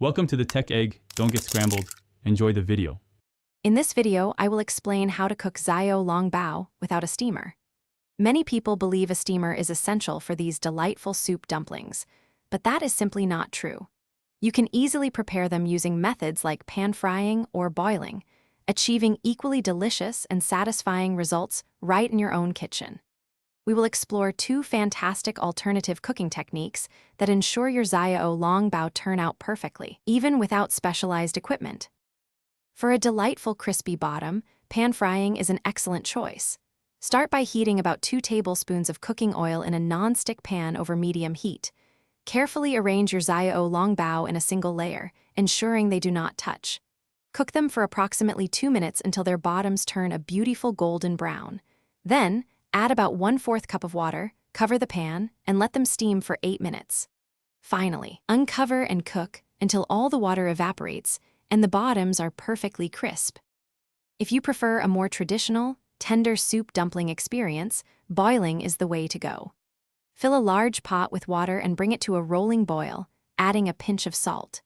Welcome to the Tech Egg. Don't get scrambled. Enjoy the video. In this video, I will explain how to cook Xiao long bao without a steamer. Many people believe a steamer is essential for these delightful soup dumplings, but that is simply not true. You can easily prepare them using methods like pan frying or boiling, achieving equally delicious and satisfying results right in your own kitchen. We will explore two fantastic alternative cooking techniques that ensure your Xiao long bao turn out perfectly, even without specialized equipment. For a delightful crispy bottom, pan frying is an excellent choice. Start by heating about 2 tablespoons of cooking oil in a non-stick pan over medium heat. Carefully arrange your Xiao long bao in a single layer, ensuring they do not touch. Cook them for approximately 2 minutes until their bottoms turn a beautiful golden brown. Then, add about 1/4 cup of water, cover the pan, and let them steam for 8 minutes. Finally, uncover and cook until all the water evaporates and the bottoms are perfectly crisp. If you prefer a more traditional, tender soup dumpling experience, boiling is the way to go. Fill a large pot with water and bring it to a rolling boil, adding a pinch of salt.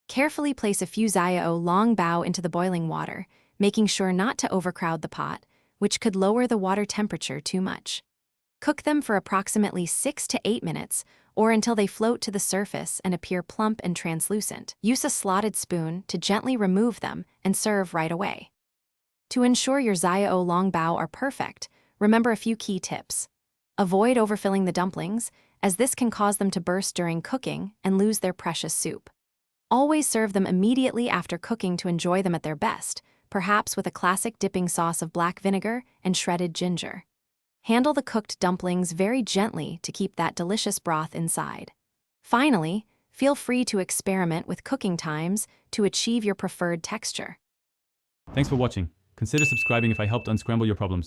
Carefully place a few Xiao long bao into the boiling water, making sure not to overcrowd the pot, which could lower the water temperature too much. Cook them for approximately 6 to 8 minutes, or until they float to the surface and appear plump and translucent. Use a slotted spoon to gently remove them and serve right away. To ensure your Xiao long bao are perfect, remember a few key tips. Avoid overfilling the dumplings, as this can cause them to burst during cooking and lose their precious soup. Always serve them immediately after cooking to enjoy them at their best, perhaps with a classic dipping sauce of black vinegar and shredded ginger. Handle the cooked dumplings very gently to keep that delicious broth inside. Finally, feel free to experiment with cooking times to achieve your preferred texture. Thanks for watching. Consider subscribing if I helped unscramble your problems.